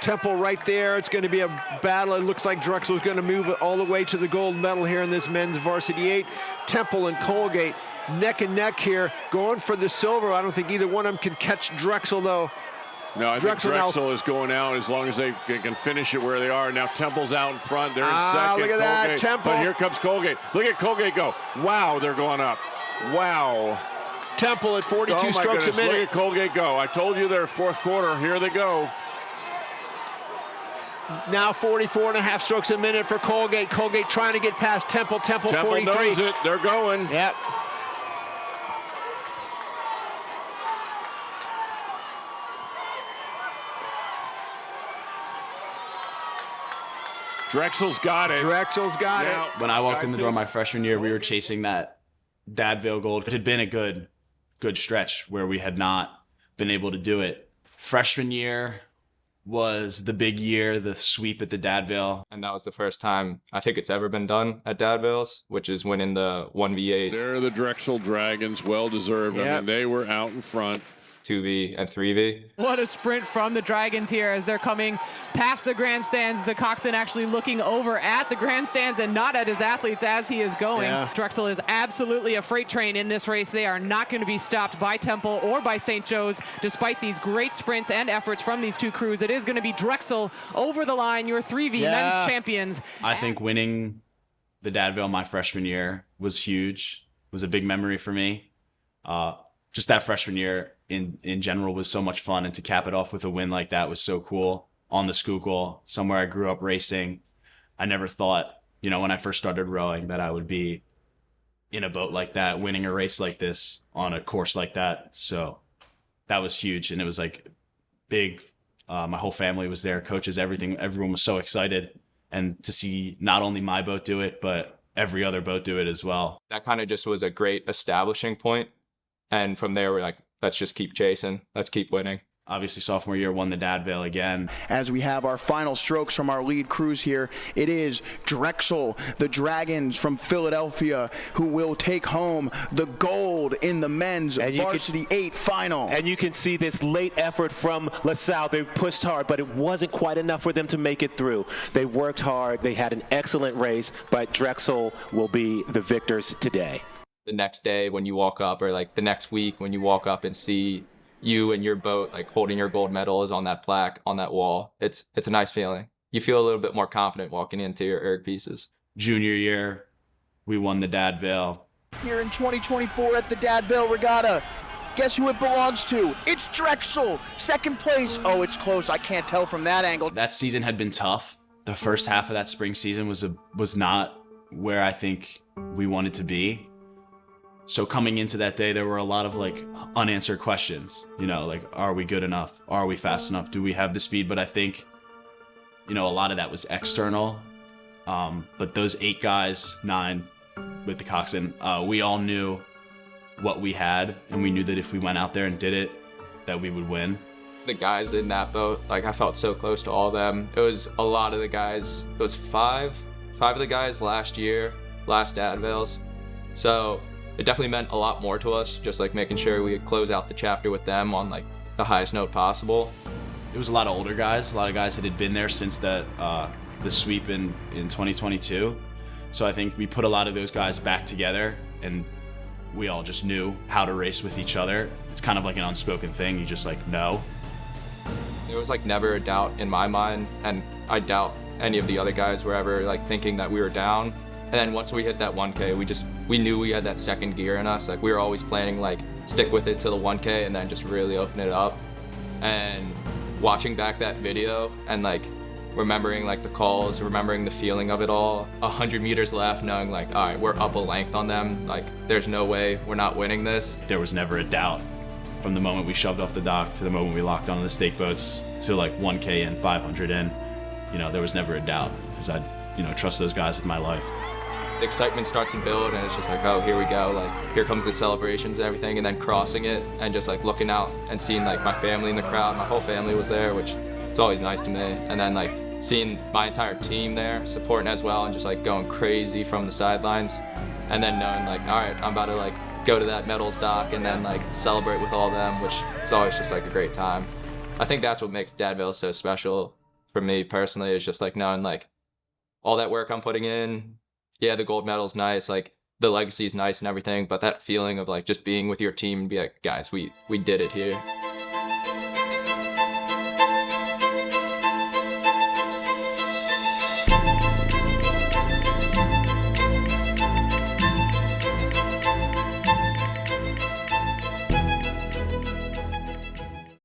Temple right there. It's going to be a battle. It looks like Drexel's going to move all the way to the gold medal here in this men's varsity 8. Temple and Colgate neck and neck here, going for the silver. I don't think either one of them can catch Drexel, though. No, I think Drexel is going out as long as they can finish it where they are. Now Temple's out in front. They're in second. Look at that, Temple. But here comes Colgate. Look at Colgate go. Wow, they're going up. Wow. Temple at 42 strokes a minute. Look at Colgate go. I told you they're fourth quarter. Here they go. Now 44.5 strokes a minute for Colgate. Colgate trying to get past Temple. Temple 43. Knows it. They're going. Yep. Drexel's got it. Drexel's got it. When I walked in the door my freshman year, we were chasing that Dad Vail gold. It had been a good stretch where we had not been able to do it. Freshman year was the big year, the sweep at the Dad Vail. And that was the first time I think it's ever been done at Dad Vail's, which is winning the 1v8. They're the Drexel Dragons, well deserved. Yep. I mean, they were out in front. 2v and 3v. What a sprint from the Dragons here as they're coming past the grandstands. The coxswain actually looking over at the grandstands and not at his athletes as he is going. Yeah. Drexel is absolutely a freight train in this race. They are not going to be stopped by Temple or by St. Joe's despite these great sprints and efforts from these two crews. It is going to be Drexel over the line, your 3v men's champions. I think winning the Dad Vail my freshman year was huge. It was a big memory for me. Just that freshman year in general was so much fun, and to cap it off with a win like that was so cool on the Schuylkill, somewhere I grew up racing. I never thought, when I first started rowing, that I would be in a boat like that, winning a race like this on a course like that. So that was huge, and it was like big. My whole family was there, coaches, everything. Everyone was so excited, and to see not only my boat do it, but every other boat do it as well. That kind of just was a great establishing point. And from there, we're like, let's just keep chasing. Let's keep winning. Obviously, sophomore year, won the Dad Vail again. As we have our final strokes from our lead crews here, it is Drexel, the Dragons from Philadelphia, who will take home the gold in the men's varsity 8 final. And you can see this late effort from LaSalle. They pushed hard, but it wasn't quite enough for them to make it through. They worked hard. They had an excellent race, but Drexel will be the victors today. The next day when you walk up, or like the next week when you walk up and see you and your boat like holding your gold medals on that plaque on that wall, it's a nice feeling. You feel a little bit more confident walking into your erg pieces. Junior year, we won the Dad Vail. Here in 2024 at the Dad Vail Regatta, guess who it belongs to? It's Drexel, second place. Oh, it's close. I can't tell from that angle. That season had been tough. The first half of that spring season was not where I think we wanted to be. So coming into that day, there were a lot of like unanswered questions, like, are we good enough? Are we fast enough? Do we have the speed? But I think, a lot of that was external. But those 8 guys, 9 with the coxswain, we all knew what we had, and we knew that if we went out there and did it, that we would win. The guys in that boat, like I felt so close to all of them. It was a lot of the guys. It was five of the guys last Dad Vail's. So it definitely meant a lot more to us, just like making sure we would close out the chapter with them on like the highest note possible. It was a lot of older guys, a lot of guys that had been there since the sweep in 2022. So I think we put a lot of those guys back together, and we all just knew how to race with each other. It's kind of like an unspoken thing. You just like know. There was like never a doubt in my mind, and I doubt any of the other guys were ever like thinking that we were down. And then once we hit that 1K, we knew we had that second gear in us. Like we were always planning like stick with it to the 1K and then just really open it up. And watching back that video and like remembering like the calls, remembering the feeling of it all, 100 meters left, knowing like, all right, we're up a length on them. Like there's no way we're not winning this. There was never a doubt from the moment we shoved off the dock to the moment we locked onto the stake boats to like 1K in, 500 in. There was never a doubt because I trust those guys with my life. The excitement starts to build, and it's just like, oh, here we go. Like, here comes the celebrations and everything, and then crossing it and just like looking out and seeing like my family in the crowd. My whole family was there, which it's always nice to me. And then like seeing my entire team there supporting as well and just like going crazy from the sidelines. And then knowing like, all right, I'm about to like go to that medals dock and then like celebrate with all of them, which is always just like a great time. I think that's what makes Dad Vail so special, for me personally is just like knowing like all that work I'm putting in. Yeah, the gold medal's nice, like the legacy's nice and everything, but that feeling of like just being with your team and be like, guys, we did it here.